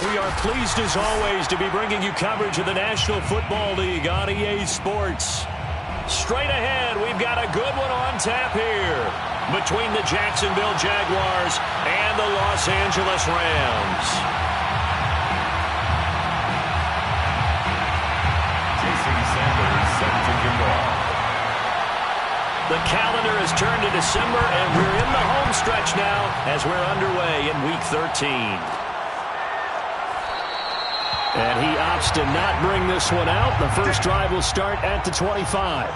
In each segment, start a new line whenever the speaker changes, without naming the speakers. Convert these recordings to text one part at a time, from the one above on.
We are pleased as always to be bringing you coverage of the National Football League on EA Sports. Straight ahead, we've got a good one on tap here between the Jacksonville Jaguars and the Los Angeles Rams.
Jason Sanders set to kick off.
The calendar has turned to December, and we're in the home stretch now as we're underway in Week 13. And he opts to not bring this one out. The first drive will start at the 25.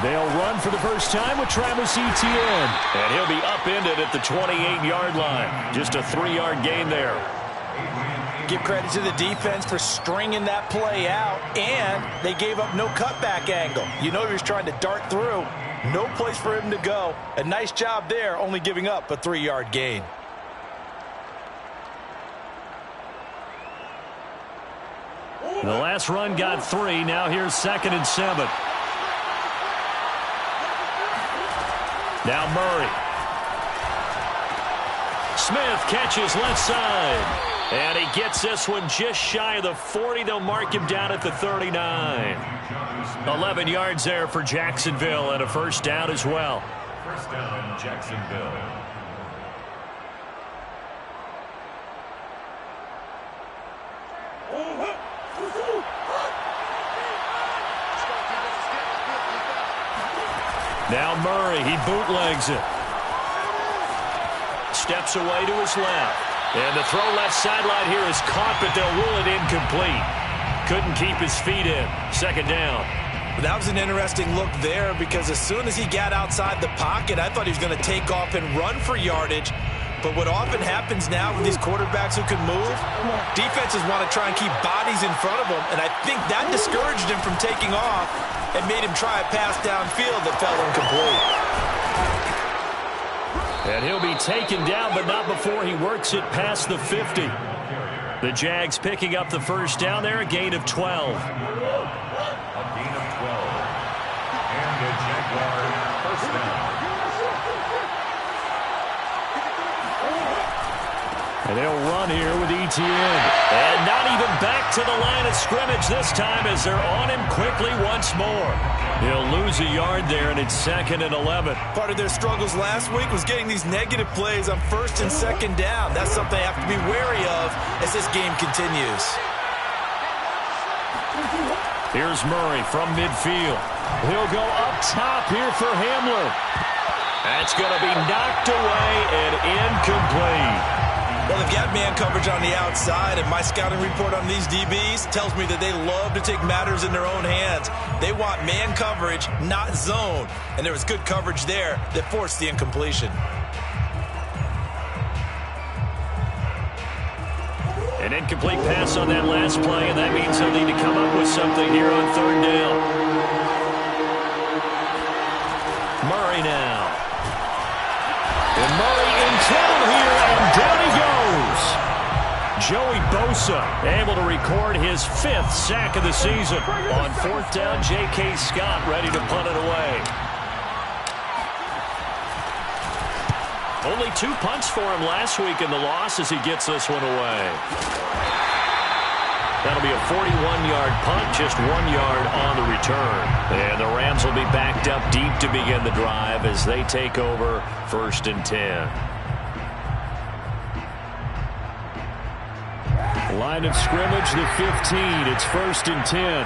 They'll run for the first time with Travis Etienne. And he'll be upended at the 28-yard line. Just a 3-yard gain there.
Give credit to the defense for stringing that play out, and they gave up no cutback angle. You know he was trying to dart through. No place for him to go. A nice job there, only giving up a 3-yard gain.
The last run got 3. Now here's 2nd and 7. Now Murray. Smith catches left side. And he gets this one just shy of the 40. They'll mark him down at the 39. 11 yards there for Jacksonville and a first down as well.
First down, Jacksonville.
Now Murray, he bootlegs it. Steps away to his left. And the throw left sideline here is caught, but they'll rule it incomplete. Couldn't keep his feet in. 2nd down.
That was an interesting look there because as soon as he got outside the pocket, I thought he was going to take off and run for yardage. But what often happens now with these quarterbacks who can move, defenses want to try and keep bodies in front of them, and I think that discouraged him from taking off and made him try a pass downfield that fell incomplete.
And he'll be taken down, but not before he works it past the 50. The Jags picking up the first down there, a gain of 12.
A gain of 12. And the Jaguar first down.
And they'll run here with Etienne. And not even back to the line of scrimmage this time as they're on him quickly once more. He'll lose a yard there, and it's 2nd and 11.
Part of their struggles last week was getting these negative plays on 1st and 2nd down. That's something they have to be wary of as this game continues.
Here's Murray from midfield. He'll go up top here for Hamler. That's going to be knocked away and incomplete.
Well, they've got man coverage on the outside, and my scouting report on these DBs tells me that they love to take matters in their own hands. They want man coverage, not zone. And there was good coverage there that forced the incompletion.
An incomplete pass on that last play, and that means they'll need to come up with something here on 3rd down. Murray now. And Murray in trouble here, and down he goes. Joey Bosa able to record his 5th sack of the season. On 4th down, J.K. Scott ready to punt it away. Only 2 punts for him last week in the loss as he gets this one away. That'll be a 41-yard punt, just 1 yard on the return. And the Rams will be backed up deep to begin the drive as they take over 1st and 10. Line of scrimmage, the 15. It's 1st and 10.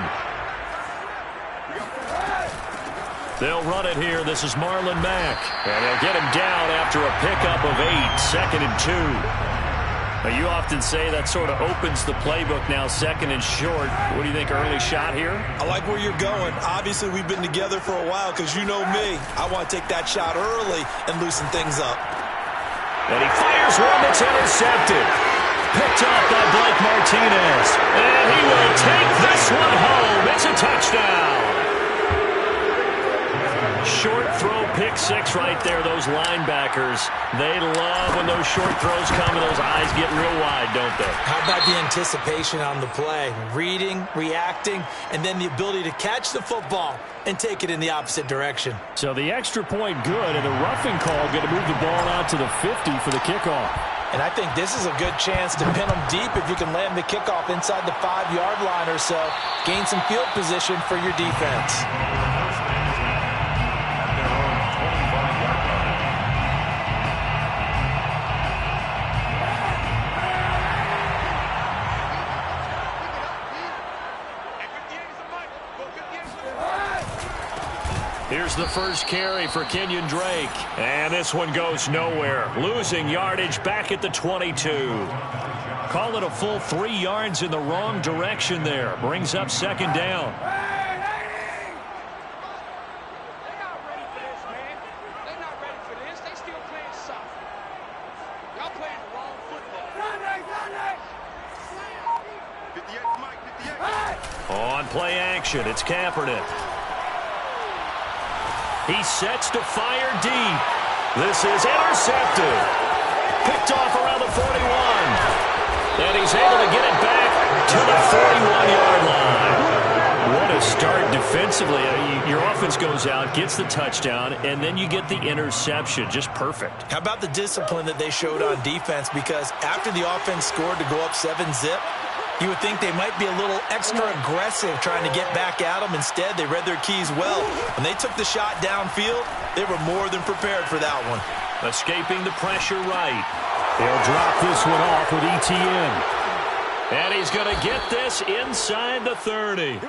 They'll run it here. This is Marlon Mack. And they'll get him down after a pickup of 8. 2nd and 2. Now, you often say that sort of opens the playbook now, 2nd and short. What do you think, early shot here?
I like where you're going. Obviously, we've been together for a while because you know me. I want to take that shot early and loosen things up.
And he fires one that's intercepted. Picked off by Blake Martinez. And he will take this one home. It's a touchdown. Short throw, pick six right there. Those linebackers, they love when those short throws come and those eyes get real wide, don't they?
How about the anticipation on the play? Reading, reacting, and then the ability to catch the football and take it in the opposite direction.
So the extra point good, and the roughing call going to move the ball out to the 50 for the kickoff.
And I think this is a good chance to pin them deep if you can land the kickoff inside the 5-yard line or so. Gain some field position for your defense.
Here's the first carry for Kenyon Drake. And this one goes nowhere. Losing yardage back at the 22. Call it a full 3 yards in the wrong direction there. Brings up second down.
They're not ready for this, man. They're not ready for this. They still playing soft. Y'all playing the wrong football.
58, Mike, 58.
On play action, it's Kaepernick. He sets to fire deep. This is intercepted. Picked off around the 41. And he's able to get it back to the 41-yard line. What a start defensively. Your offense goes out, gets the touchdown, and then you get the interception. Just perfect.
How about the discipline that they showed on defense? Because after the offense scored to go up 7-zip, you would think they might be a little extra aggressive trying to get back at them. Instead, they read their keys well. When they took the shot downfield, they were more than prepared for that one.
Escaping the pressure right. He'll drop this one off with ETN. And he's going to get this inside the 30.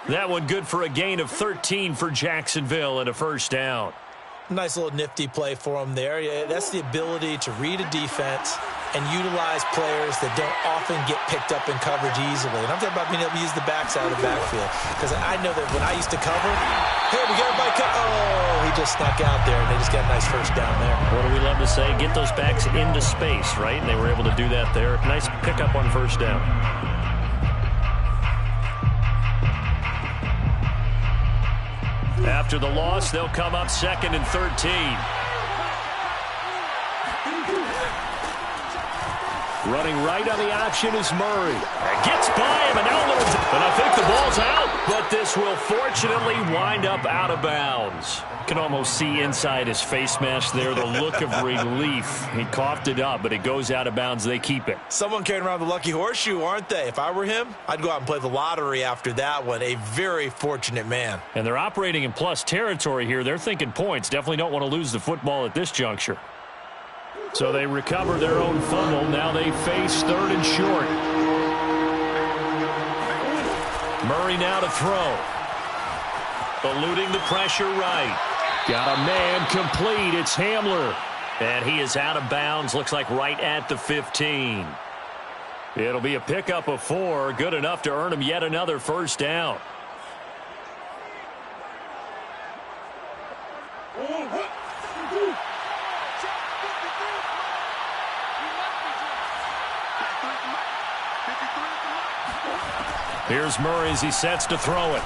That one good for a gain of 13 for Jacksonville and a first down.
Nice little nifty play for them there. Yeah, that's the ability to read a defense and utilize players that don't often get picked up in coverage easily. And I'm talking about being able to use the backside of the backfield. Because I know that when I used to cover, hey, we got everybody cut. Oh, he just snuck out there, and they just got a nice first down there.
What do we love to say? Get those backs into space, right? And they were able to do that there. Nice pickup on first down. After the loss, they'll come up 2nd and 13. Running right on the option is Murray. Gets by him, and I think the ball's out. But this will fortunately wind up out of bounds. You can almost see inside his face mask there the look of relief. He coughed it up, but it goes out of bounds. They keep it.
Someone carrying around the lucky horseshoe, aren't they? If I were him, I'd go out and play the lottery after that one. A very fortunate man.
And they're operating in plus territory here. They're thinking points. Definitely don't want to lose the football at this juncture. So they recover their own fumble. Now they face 3rd and short. Murray now to throw. Eluding the pressure right. Got a man complete. It's Hamler. And he is out of bounds. Looks like right at the 15. It'll be a pickup of 4. Good enough to earn him yet another first down. Here's Murray as he sets to throw it.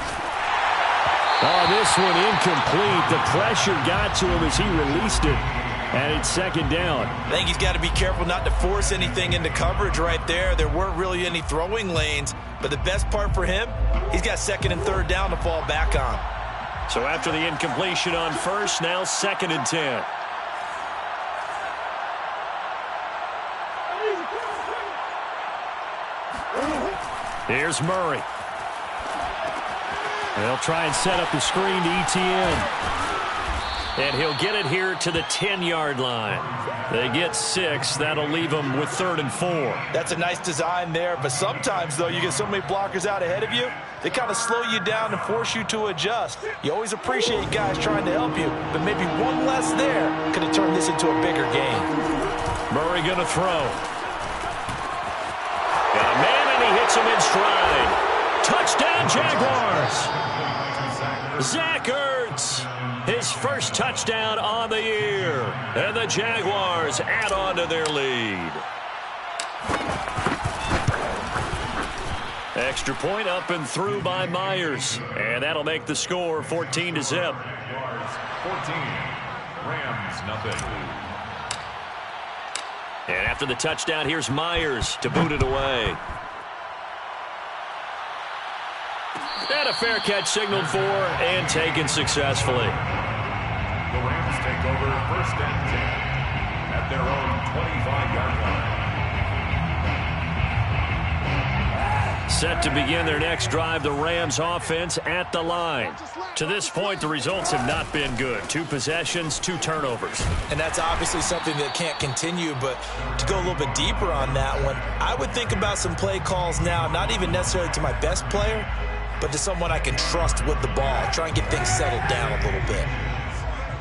Oh, this one incomplete. The pressure got to him as he released it. And it's 2nd down.
I think he's got to be careful not to force anything into coverage right there. There weren't really any throwing lanes. But the best part for him, he's got 2nd and 3rd down to fall back on.
So after the incompletion on first, now 2nd and 10. Here's Murray. They'll try and set up the screen to ETN. And he'll get it here to the 10-yard line. They get 6. That'll leave them with 3rd and 4.
That's a nice design there, but sometimes, though, you get so many blockers out ahead of you, they kind of slow you down and force you to adjust. You always appreciate guys trying to help you, but maybe one less there could have turned this into a bigger game.
Murray going to throw. Got a man, and he hits him in stride. Touchdown, Jaguars. Zach Ertz, his first touchdown on the year. And the Jaguars add on to their lead. Extra point up and through by Myers. And that'll make the score 14-0.
14. Rams nothing.
And after the touchdown, here's Myers to boot it away. And a fair catch signaled for and taken successfully.
The Rams take over 1st and 10 at their own 25-yard line.
Set to begin their next drive, the Rams offense at the line. To this point, the results have not been good. 2 possessions, 2 turnovers.
And that's obviously something that can't continue, but to go a little bit deeper on that one, I would think about some play calls now, not even necessarily to my best player, but to someone I can trust with the ball. Try and get things settled down a little bit.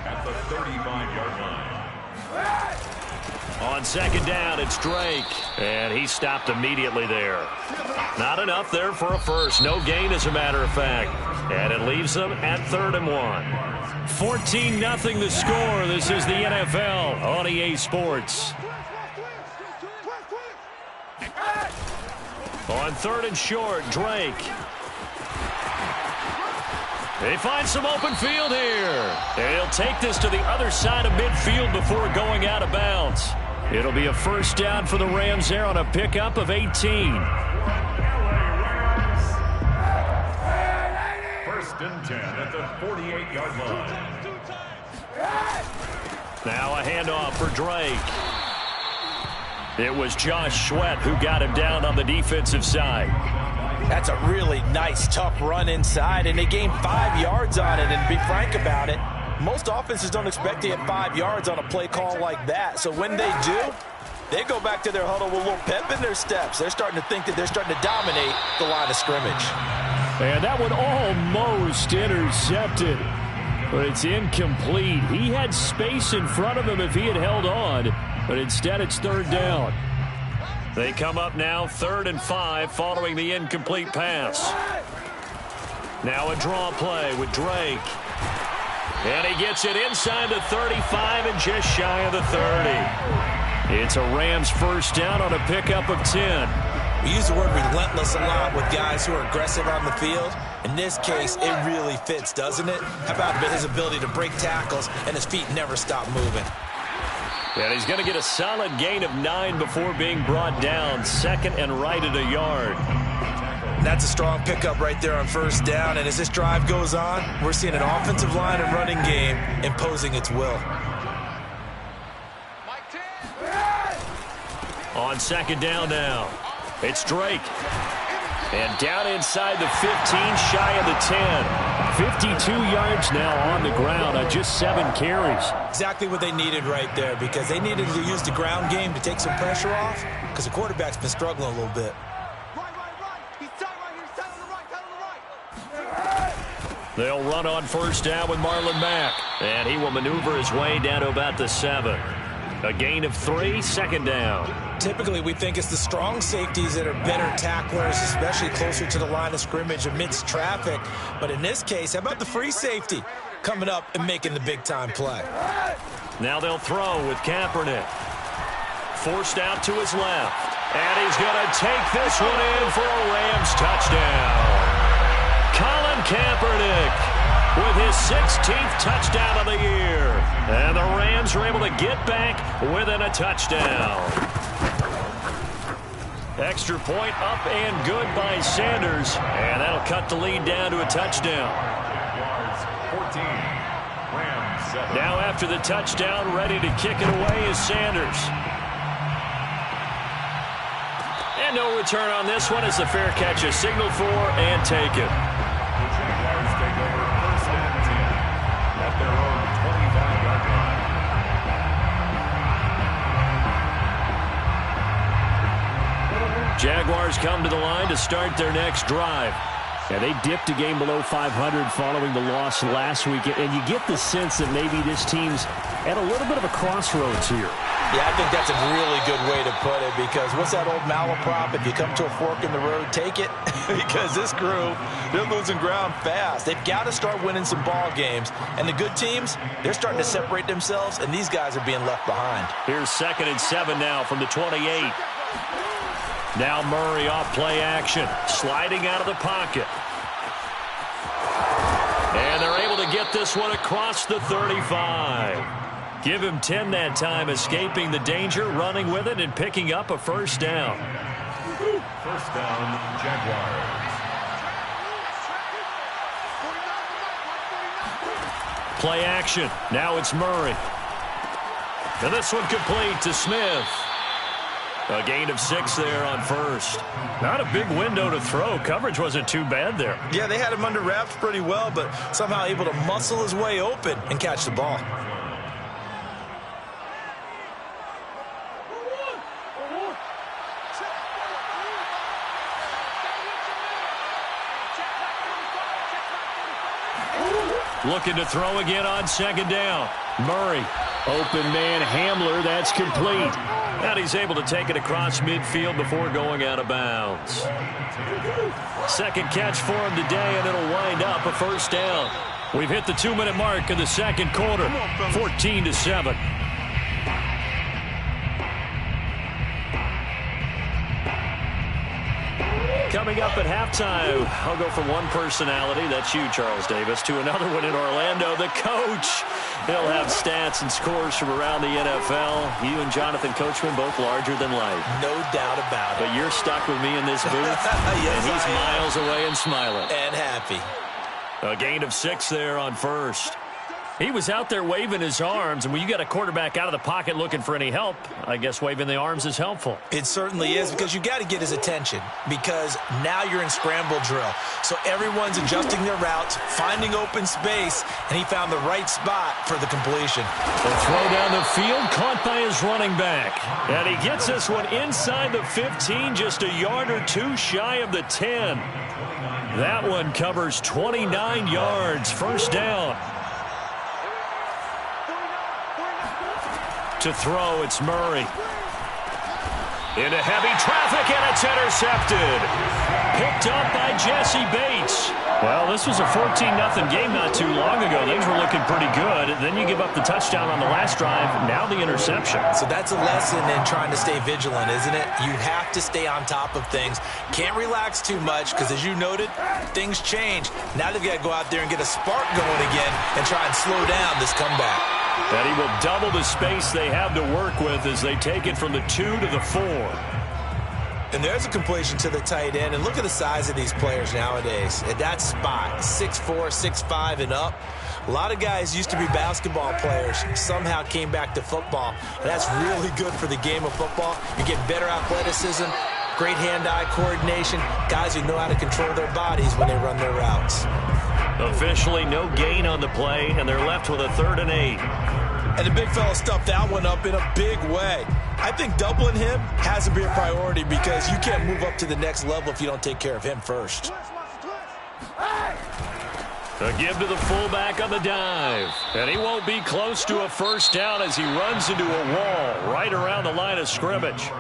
At the 35-yard line.
On 2nd down, it's Drake. And he stopped immediately there. Not enough there for a first. No gain, as a matter of fact. And it leaves them at 3rd and 1. 14-0 the score. This is the NFL on EA Sports. On 3rd and short, Drake. They find some open field here. And he'll take this to the other side of midfield before going out of bounds. It'll be a 1st down for the Rams there on a pickup of 18.
1st and 10 at the 48-yard line.
Now a handoff for Drake. It was Josh Sweat who got him down on the defensive side.
That's a really nice, tough run inside, and they gained 5 yards on it. And to be frank about it, most offenses don't expect to hit 5 yards on a play call like that. So when they do, they go back to their huddle with a little pep in their steps. They're starting to think that they're starting to dominate the line of scrimmage.
And that one almost intercepted, but it's incomplete. He had space in front of him if he had held on, but instead it's 3rd down. They come up now 3rd and 5 following the incomplete pass. Now a draw play with Drake. And he gets it inside the 35 and just shy of the 30. It's a Rams 1st down on a pickup of 10.
We use the word relentless a lot with guys who are aggressive on the field. In this case, it really fits, doesn't it? How about his ability to break tackles and his feet never stop moving?
And he's going to get a solid gain of 9 before being brought down. 2nd and right at a yard.
That's a strong pickup right there on 1st down. And as this drive goes on, we're seeing an offensive line and running game imposing its will.
On 2nd down now, it's Drake. And down inside the 15, shy of the 10. 52 yards now on the ground on just 7 carries.
Exactly what they needed right there, because they needed to use the ground game to take some pressure off, because the quarterback's been struggling a little bit.
They'll run on 1st down with Marlon Mack. And he will maneuver his way down to about the 7. A gain of 3, 2nd down.
Typically, we think it's the strong safeties that are better tacklers, especially closer to the line of scrimmage amidst traffic. But in this case, how about the free safety coming up and making the big-time play?
Now they'll throw with Kaepernick. Forced out to his left. And he's going to take this one in for a Rams touchdown. Colin Kaepernick with his 16th touchdown of the year. And the Rams are able to get back within a touchdown. Extra point up and good by Sanders. And that'll cut the lead down to a touchdown.
14. Rams 7.
Now after the touchdown, ready to kick it away is Sanders. And no return on this one as the fair catch is signaled for and taken.
Jaguars take over 1st and 10 at their own 25-yard line.
Jaguars come to the line to start their next drive. And they dipped a game below 500 following the loss last week. And you get the sense that maybe this team's at a little bit of a crossroads here.
Yeah, I think that's a really good way to put it, because what's that old malaprop? If you come to a fork in the road, take it. Because this crew, they're losing ground fast. They've got to start winning some ball games. And the good teams, they're starting to separate themselves, and these guys are being left behind.
Here's 2nd and 7 now from the 28. Now Murray off play action, sliding out of the pocket. And they're able to get this one across the 35. Give him 10 that time, escaping the danger, running with it, and picking up a first down.
First down, Jaguars.
Play action. Now it's Murray. And this one complete to Smith. A gain of 6 there on first. Not a big window to throw. Coverage wasn't too bad there.
Yeah, they had him under wraps pretty well, but somehow able to muscle his way open and catch the ball.
Looking to throw again on second down. Murray. Open man Hamler. That's complete. And he's able to take it across midfield before going out of bounds. Second catch for him today, and it'll wind up a first down. We've hit the 2-minute mark in the second quarter. 14-7. Coming up at halftime, I'll go from one personality, that's you, Charles Davis, to another one in Orlando, the coach. He'll have stats and scores from around the NFL. You and Jonathan Coachman, both larger than life.
No doubt about it.
But you're stuck with me in this booth,
yes,
and he's miles away and smiling.
And happy.
A gain of 6 there on first. He was out there waving his arms, and when you got a quarterback out of the pocket looking for any help, I guess waving the arms is helpful.
It certainly is, because you got to get his attention, because now you're in scramble drill. So everyone's adjusting their routes, finding open space, and he found the right spot for the completion.
The throw down the field caught by his running back. And he gets this one inside the 15, just a yard or two shy of the 10. That one covers 29 yards, first down. To throw, it's Murray. Into heavy traffic, and it's intercepted. Picked up by Jesse Bates. Well, this was a 14-0 game not too long ago. Things were looking pretty good. Then you give up the touchdown on the last drive. Now the interception.
So that's a lesson in trying to stay vigilant, isn't it? You have to stay on top of things. Can't relax too much, because as you noted, things change. Now they've got to go out there and get a spark going again and try and slow down this comeback.
And he will double the space they have to work with as they take it from the 2 to the 4.
And there's a completion to the tight end. And look at the size of these players nowadays. At that spot, 6'4", 6'5", and up. A lot of guys used to be basketball players, somehow came back to football. And that's really good for the game of football. You get better athleticism, great hand-eye coordination, guys who know how to control their bodies when they run their routes.
Officially no gain on the play, and they're left with a 3rd and 8.
And the big fella stuffed that one up in a big way. I think doubling him has to be a priority, because you can't move up to the next level if you don't take care of him first.
A give to the fullback on the dive. And he won't be close to a first down as he runs into a wall right around the line of scrimmage.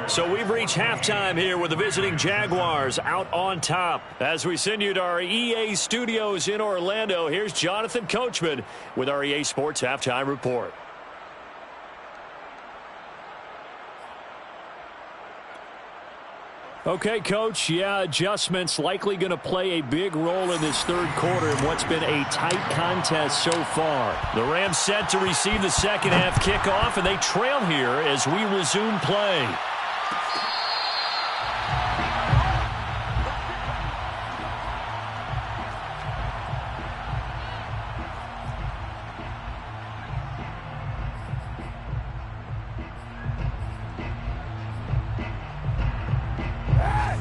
So we've reached halftime here with the visiting Jaguars out on top. As we send you to our EA studios in Orlando, here's Jonathan Coachman with our EA Sports Halftime Report. Okay, Coach, yeah, adjustments likely going to play a big role in this third quarter in what's been a tight contest so far. The Rams set to receive the second half kickoff, and they trail here as we resume play.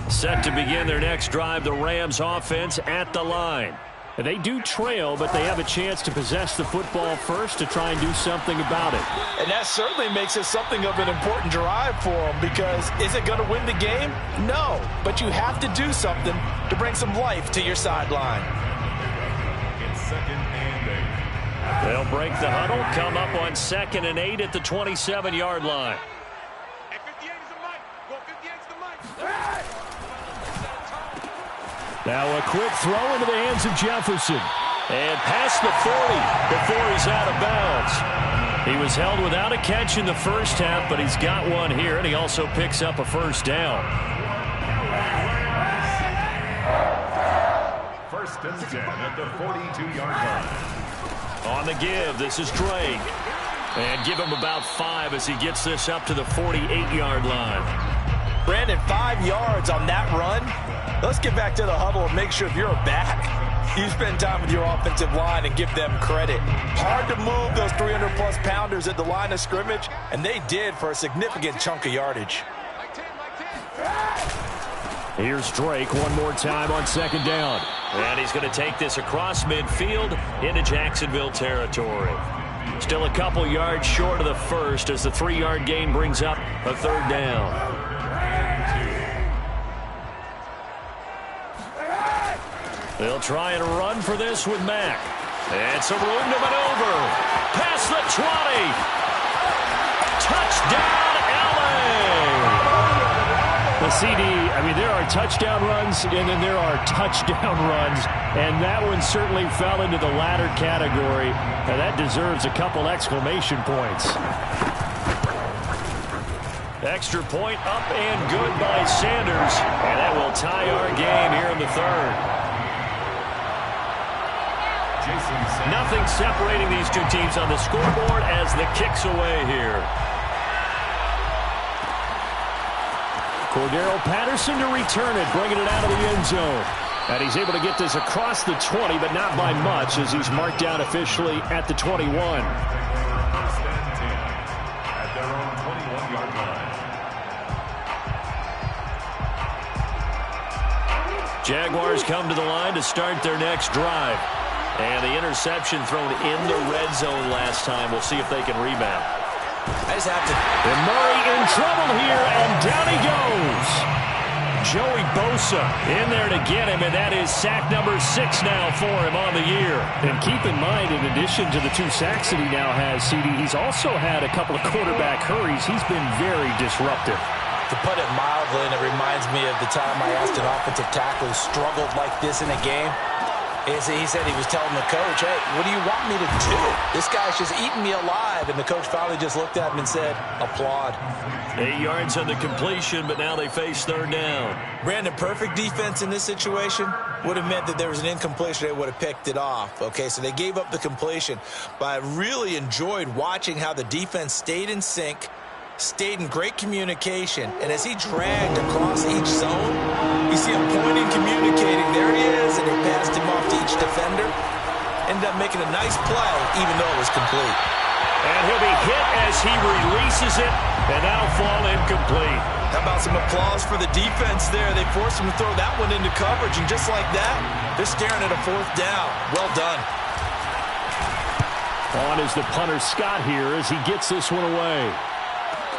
Set to begin their next drive, the Rams offense at the line. They do trail, but they have a chance to possess the football first to try and do something about it.
And that certainly makes it something of an important drive for them, because is it going to win the game? No, but you have to do something to bring some life to your sideline.
It's 2nd and 8.
They'll break the huddle, come up on 2nd and 8 at the 27-yard line.
Hey, 58 is the mic. Go 58 is the mic.
Now a quick throw into the hands of Jefferson. And past the 40 before he's out of bounds. He was held without a catch in the first half, but he's got one here, and he also picks up a first down.
first and 10 at the 42-yard line.
On the give, this is Drake. And give him about 5 as he gets this up to the 48-yard line.
Brandon, 5 yards on that run. Let's get back to the huddle and make sure if you're back, you spend time with your offensive line and give them credit. Hard to move those 300-plus pounders at the line of scrimmage, and they did for a significant chunk of yardage.
Here's Drake one more time on second down. And he's going to take this across midfield into Jacksonville territory. Still a couple yards short of the first as the 3-yard gain brings up a third down. They'll try and run for this with Mack. And some room to maneuver. Past the 20. Touchdown, LA! The CD, I mean, there are touchdown runs, and then there are touchdown runs. And that one certainly fell into the latter category. And that deserves a couple exclamation points. Extra point up and good by Sanders. And that will tie our game here in the third. Nothing separating these two teams on the scoreboard as the kick's away here. Cordero Patterson to return it, bringing it out of the end zone. And he's able to get this across the 20, but not by much as he's marked down officially at the 21.
First and 10 at their own 21-yard line.
Jaguars come to the line to start their next drive. And the interception thrown in the red zone last time. We'll see if they can rebound.
I just have to.
And Murray in trouble here, and down he goes. Joey Bosa in there to get him, and that is sack number 6 now for him on the year. And keep in mind, in addition to the 2 sacks that he now has, CD, he's also had a couple of quarterback hurries. He's been very disruptive.
To put it mildly, and it reminds me of the time I asked an offensive tackle who struggled like this in a game. He said he was telling the coach, hey, what do you want me to do? This guy's just eating me alive. And the coach finally just looked at him and said, applaud.
8 yards on the completion, but now they face third down.
Brandon, perfect defense in this situation would have meant that there was an incompletion. They would have picked it off. Okay, so they gave up the completion. But I really enjoyed watching how the defense stayed in sync, stayed in great communication, and as he dragged across each zone, you see him pointing, communicating. There he is, and they passed him off to each defender. Ended up making a nice play, even though it was complete.
And he'll be hit as he releases it, and that'll fall incomplete.
How about some applause for the defense there? They forced him to throw that one into coverage, and just like that, they're staring at a 4th down. Well done.
On is the punter Scott here as he gets this one away.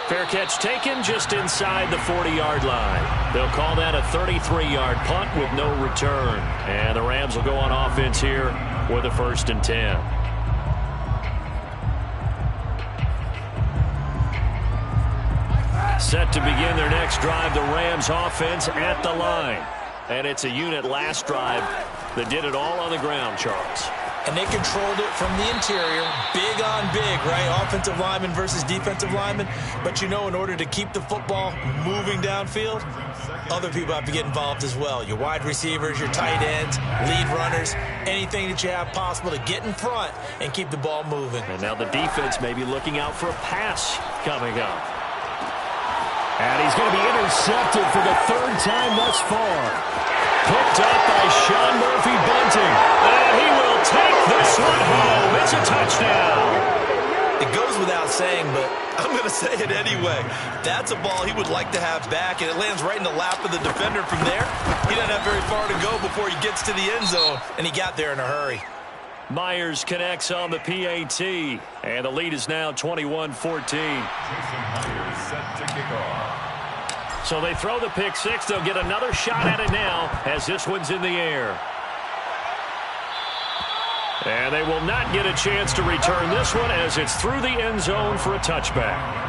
Fair catch taken just inside the 40-yard line. They'll call that a 33-yard punt with no return. And the Rams will go on offense here with a 1st and 10. Set to begin their next drive, the Rams offense at the line. And it's a unit last drive that did it all on the ground, Charles.
And they controlled it from the interior, big on big, right? Offensive lineman versus defensive lineman. But, you know, in order to keep the football moving downfield, other people have to get involved as well. Your wide receivers, your tight ends, lead runners, anything that you have possible to get in front and keep the ball moving.
And now the defense may be looking out for a pass coming up. And he's going to be intercepted for the 3rd time thus far. Picked up by Sean Murphy-Bunting. And he will take this one home. It's a touchdown.
It goes without saying, but I'm going to say it anyway. That's a ball he would like to have back, and it lands right in the lap of the defender from there. He doesn't have very far to go before he gets to the end zone, and he got there in a hurry.
Myers connects on the PAT, and the lead is now 21-14.
Myers set to kick off.
So they throw the pick 6. They'll get another shot at it now as this one's in the air. And they will not get a chance to return this one as it's through the end zone for a touchback.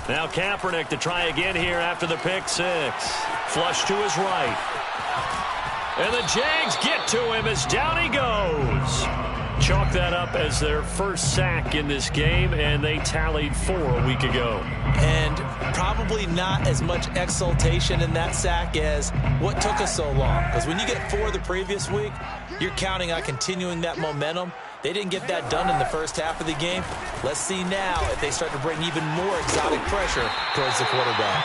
Now Kaepernick to try again here after the pick 6. Flush to his right. And the Jags get to him as down he goes. Chalk that up as their first sack in this game, and they tallied 4 a week ago.
And probably not as much exultation in that sack as what took us so long. Because when you get 4 the previous week, you're counting on continuing that momentum. They didn't get that done in the first half of the game. Let's see now if they start to bring even more exotic pressure towards the quarterback.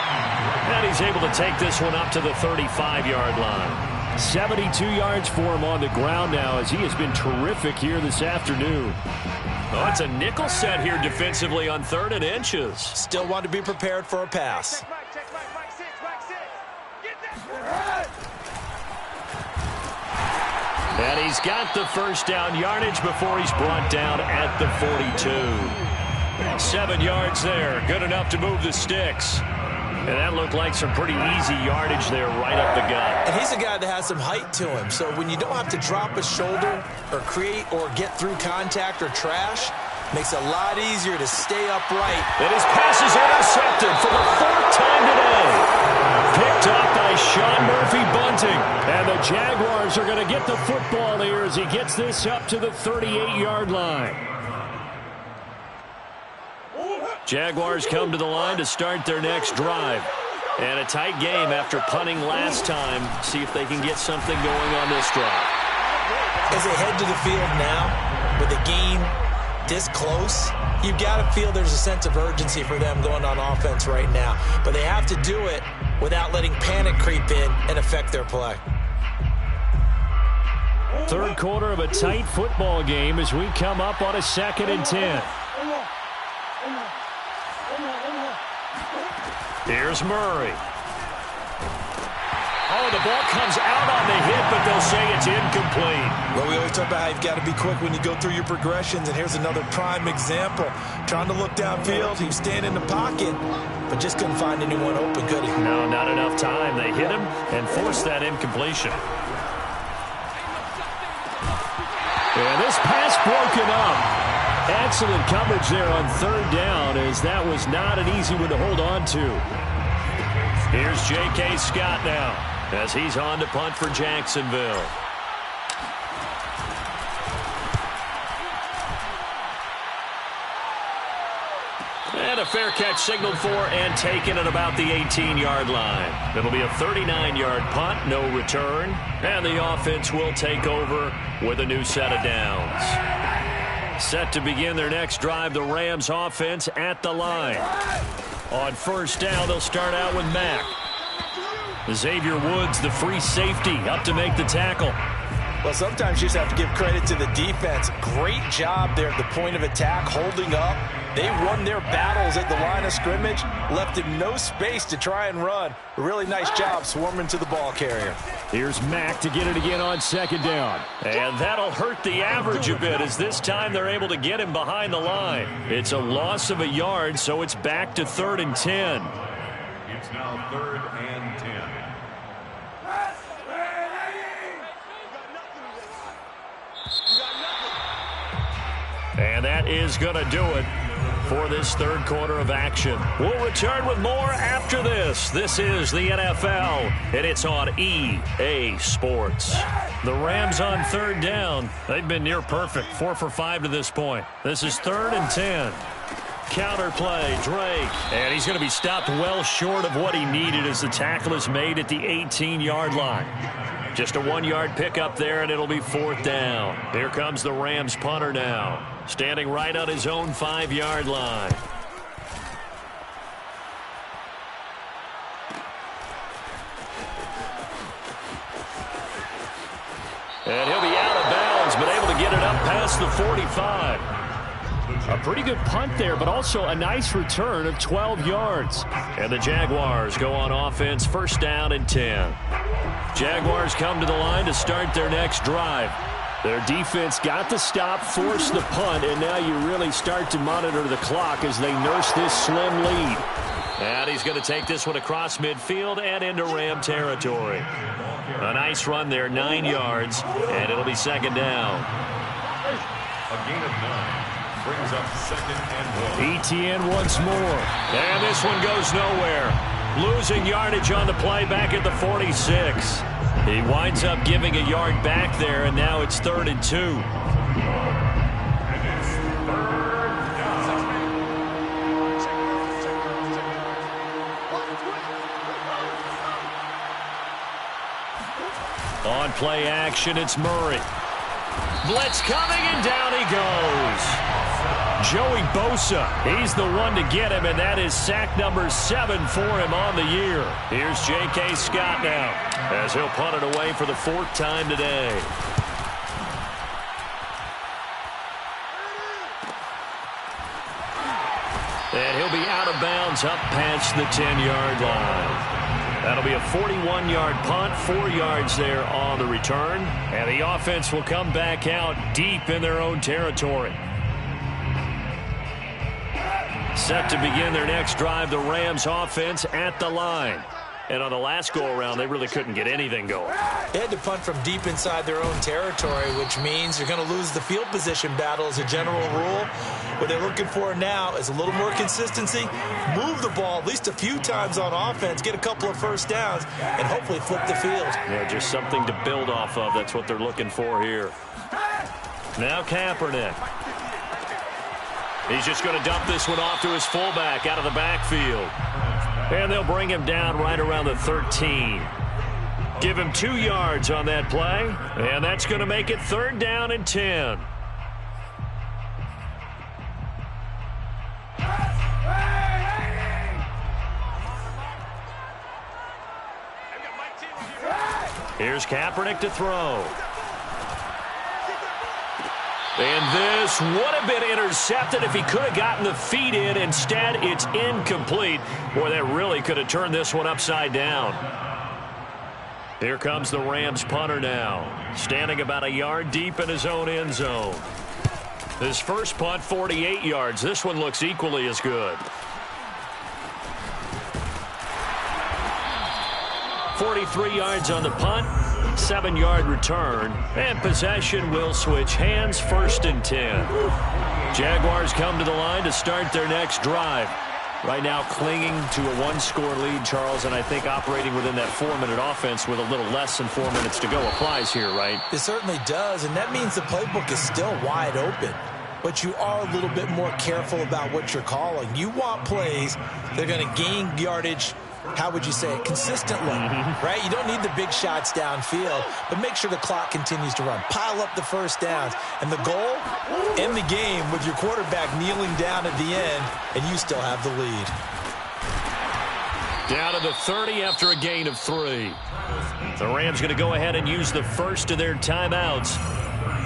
And he's able to take this one up to the 35-yard line. 72 yards for him on the ground now as he has been terrific here this afternoon. Oh, it's a nickel set here defensively on 3rd and inches.
Still want to be prepared for a pass.
And he's got the first down yardage before he's brought down at the 42. 7 yards there. Good enough to move the sticks. And that looked like some pretty easy yardage there right up the gut.
And he's a guy that has some height to him. So when you don't have to drop a shoulder or create or get through contact or trash, makes it a lot easier to stay upright.
And his pass is intercepted for the 4th time today. Picked up by Sean Murphy Bunting. And the Jaguars are going to get the football here as he gets this up to the 38-yard line. Jaguars come to the line to start their next drive. And a tight game after punting last time. See if they can get something going on this drive.
As they head to the field now, with the game this close, you've got to feel there's a sense of urgency for them going on offense right now. But they have to do it without letting panic creep in and affect their play.
3rd quarter of a tight football game as we come up on a 2nd and 10. Here's Murray. Oh, the ball comes out on the hit, but they'll say it's incomplete.
Well, we always talk about how you've got to be quick when you go through your progressions, and here's another prime example. Trying to look downfield, he was standing in the pocket, but just couldn't find anyone open, could he?
No, not enough time. They hit him and forced that incompletion. And this pass broken up. Excellent coverage there on 3rd down, as that was not an easy one to hold on to. Here's J.K. Scott now as he's on to punt for Jacksonville. And a fair catch signaled for and taken at about the 18-yard line. It'll be a 39-yard punt, no return, and the offense will take over with a new set of downs. Set to begin their next drive, the Rams offense at the line. On 1st down, they'll start out with Mack. Xavier Woods, the free safety, up to make the tackle.
Well, sometimes you just have to give credit to the defense. Great job there at the point of attack, holding up. They won their battles at the line of scrimmage, left him no space to try and run. A really nice job swarming to the ball carrier.
Here's Mack to get it again on 2nd down. And that'll hurt the average a bit, as this time they're able to get him behind the line. It's a loss of a yard, so it's back to 3rd and 10.
It's now 3rd and 10.
And that is going to do it for this 3rd quarter of action. We'll return with more after this. This is the NFL, and it's on EA Sports. The Rams on 3rd down. They've been near perfect, 4 for 5 to this point. This is 3rd and 10. Counter play, Drake. And he's going to be stopped well short of what he needed as the tackle is made at the 18-yard line. Just a 1-yard pickup there, and it'll be 4th down. Here comes the Rams punter now, standing right on his own 5-yard line. And he'll be out of bounds, but able to get it up past the 45. A pretty good punt there, but also a nice return of 12 yards. And the Jaguars go on offense, 1st down and 10. Jaguars come to the line to start their next drive. Their defense got the stop, forced the punt, and now you really start to monitor the clock as they nurse this slim lead. And he's going to take this one across midfield and into Ram territory. A nice run there, 9 yards, and it'll be 2nd down.
A gain of 9. Brings up 2nd and 1.
ETN once more. And this one goes nowhere. Losing yardage on the play back at the 46. He winds up giving a yard back there, and now it's 3rd and 2.
And it's 3rd down.
On play action, it's Murray. Blitz coming, and down he goes. Joey Bosa, he's the one to get him, and that is sack number 7 for him on the year. Here's J.K. Scott now, as he'll punt it away for the 4th time today. And he'll be out of bounds up past the 10-yard line. That'll be a 41-yard punt, 4 yards there on the return. And the offense will come back out deep in their own territory. Set to begin their next drive, the Rams offense at the line. And on the last go-around, they really couldn't get anything going.
They had to punt from deep inside their own territory, which means you're going to lose the field position battle as a general rule. What they're looking for now is a little more consistency, move the ball at least a few times on offense, get a couple of first downs, and hopefully flip the field.
Yeah, just something to build off of. That's what they're looking for here. Now Kaepernick. He's just going to dump this one off to his fullback out of the backfield. And they'll bring him down right around the 13. Give him 2 yards on that play, and that's going to make it 3rd down and 10. Here's Kaepernick to throw. And this would have been intercepted if he could have gotten the feet in. Instead, it's incomplete. Boy, that really could have turned this one upside down. Here comes the Rams punter now, standing about a yard deep in his own end zone. His first punt, 48 yards. This one looks equally as good. 43 yards on the punt. 7-yard return, and possession will switch hands, 1st and 10. Jaguars come to the line to start their next drive. Right now clinging to a 1-score lead, Charles, and I think operating within that 4-minute offense with a little less than 4 minutes to go applies here, right?
It certainly does, and that means the playbook is still wide open. But you are a little bit more careful about what you're calling. You want plays that are going to gain yardage, how would you say it, consistently, right? You don't need the big shots downfield, but make sure the clock continues to run. Pile up the first downs. And the goal, end the game with your quarterback kneeling down at the end, and you still have the lead.
Down to the 30 after a gain of 3. The Rams going to go ahead and use the first of their timeouts.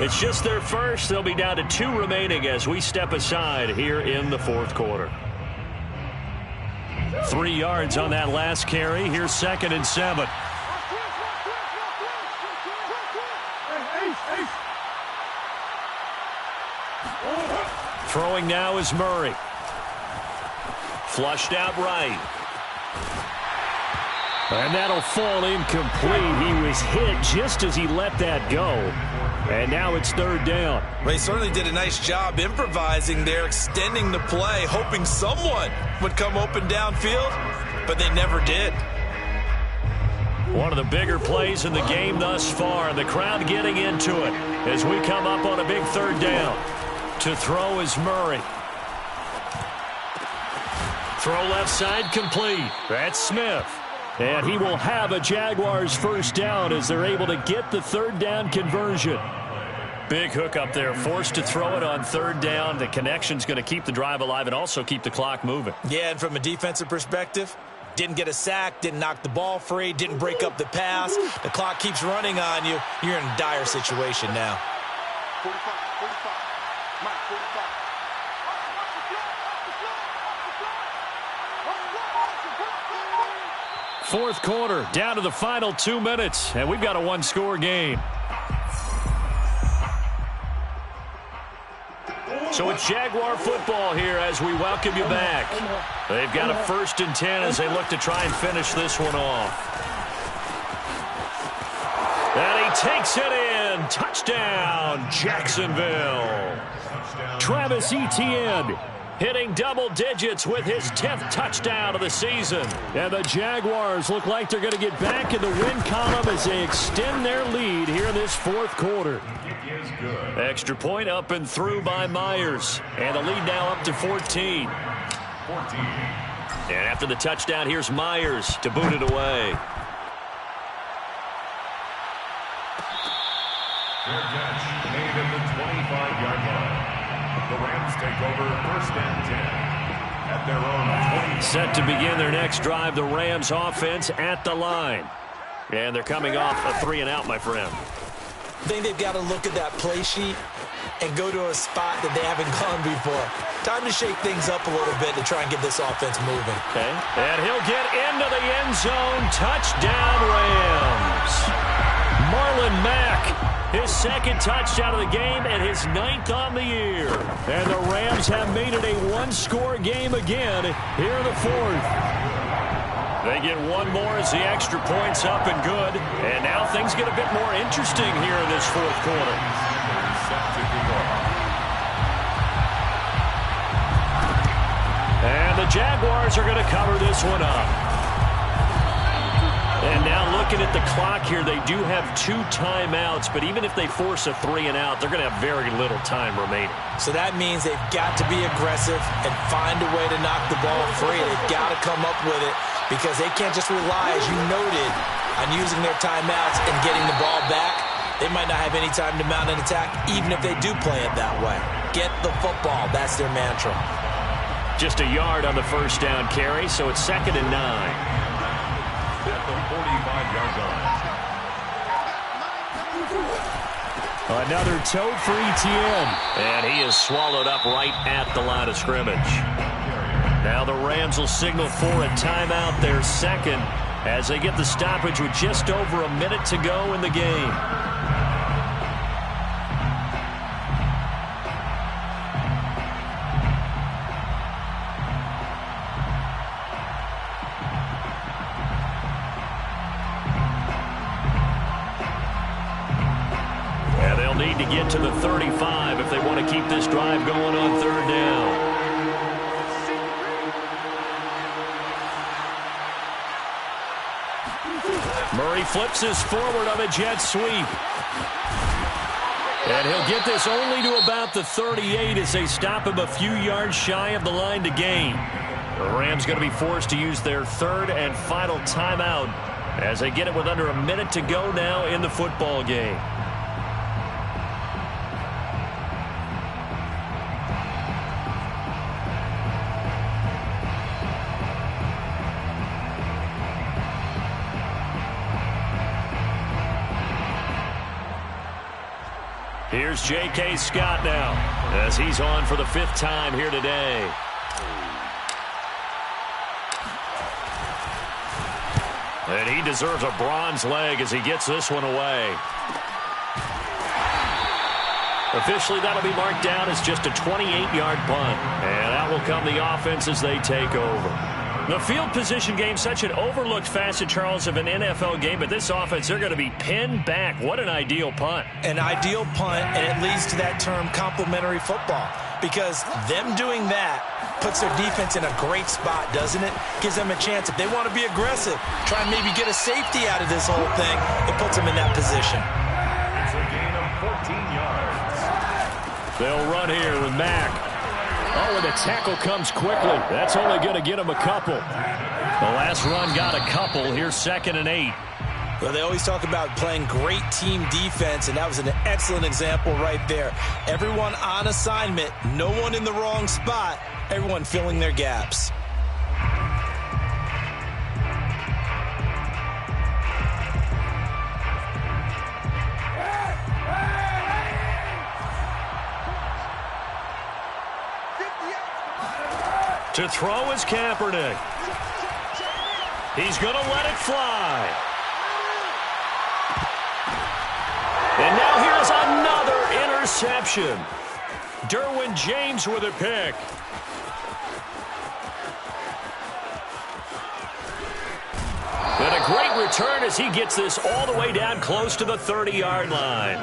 It's just their first. They'll be down to 2 remaining as we step aside here in the 4th quarter. 3 yards on that last carry. Here's 2nd and 7. Throwing now is Murray. Flushed out right. And that'll fall incomplete. He was hit just as he let that go. And now it's 3rd down.
Well, he certainly did a nice job improvising there, extending the play, hoping someone would come open downfield, but they never did.
One of the bigger plays in the game thus far, and the crowd getting into it as we come up on a big 3rd down. To throw is Murray. Throw left side complete. That's Smith. And he will have a Jaguars first down as they're able to get the 3rd down conversion. Big hook up there, forced to throw it on 3rd down. The connection's going to keep the drive alive and also keep the clock moving.
Yeah, and from a defensive perspective, didn't get a sack, didn't knock the ball free, didn't break up the pass. The clock keeps running on you. You're in a dire situation now.
45, 45. Mike, 45.
4th quarter, down to the final 2 minutes, and we've got a 1-score game. So it's Jaguar football here as we welcome you back. They've got a 1st and 10 as they look to try and finish this one off. And he takes it in. Touchdown, Jacksonville. Travis Etienne. hitting double digits with his 10th touchdown of the season. And the Jaguars look like they're going to get back in the win column as they extend their lead here in this fourth quarter. Extra point up and through by Myers. And the lead now up to 14. And after the touchdown, here's Myers to boot it away.
Fair catch made at the 25-yard line. The Rams take over 1st and 10 at their own 20.
Set to begin their next drive, the Rams offense at the line. And they're coming off a 3-and-out, my friend.
I think they've got to look at that play sheet and go to a spot that they haven't gone before. Time to shake things up a little bit to try and get this offense moving.
Okay. And he'll get into the end zone. Touchdown, Rams. Marlon Mack, his 2nd touchdown of the game and his 9th on the year. And the Rams have made it a one-score game again here in the 4th. They get one more as the extra point's up and good. And now things get a bit more interesting here in this 4th quarter. And the Jaguars are going to cover this one up. And now looking at the clock here, they do have 2 timeouts, but even if they force a 3-and-out, they're going to have very little time remaining.
So that means they've got to be aggressive and find a way to knock the ball free. They've got to come up with it because they can't just rely, as you noted, on using their timeouts and getting the ball back. They might not have any time to mount an attack, even if they do play it that way. Get the football. That's their mantra.
Just a yard on the first down carry, so it's 2nd and 9.
At the 45-yard line.
Another tote for Etienne. And he is swallowed up right at the line of scrimmage. Now the Rams will signal for a timeout, their 2nd, as they get the stoppage with just over a minute to go in the game. Need to get to the 35 if they want to keep this drive going on 3rd down. Murray flips this forward on a jet sweep. And he'll get this only to about the 38 as they stop him a few yards shy of the line to gain. The Rams going to be forced to use their 3rd and final timeout as they get it with under a minute to go now in the football game. Here's J.K. Scott now as he's on for the 5th time here today. And he deserves a bronze leg as he gets this one away. Officially, that'll be marked down as just a 28-yard punt. And that will come the offense as they take over. The field position game, such an overlooked facet, Charles, of an NFL game, but this offense, they're going to be pinned back. What an ideal punt.
An ideal punt, and it leads to that term complementary football, because them doing that puts their defense in a great spot, doesn't it? Gives them a chance. If they want to be aggressive, try and maybe get a safety out of this whole thing, it puts them in that position.
It's a gain of 14 yards.
They'll run here with Mack. Oh, and the tackle comes quickly. That's only going to get him a couple. The last run got a couple. Here's 2nd and 8.
Well, they always talk about playing great team defense, and that was an excellent example right there. Everyone on assignment, no one in the wrong spot, everyone filling their gaps.
To throw is Kaepernick. He's going to let it fly. And now here's another interception. Derwin James with a pick. And a great return as he gets this all the way down close to the 30-yard line.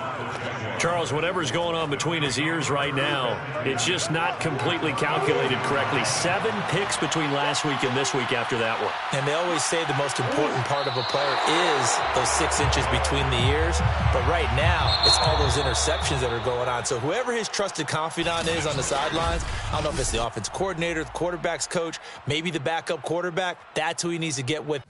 Charles, whatever's going on between his ears right now, it's just not completely calculated correctly. 7 picks between last week and this week after that one.
And they always say the most important part of a player is those 6 inches between the ears. But right now, it's all those interceptions that are going on. So whoever his trusted confidant is on the sidelines, I don't know if it's the offense coordinator, the quarterback's coach, maybe the backup quarterback, that's who he needs to get with.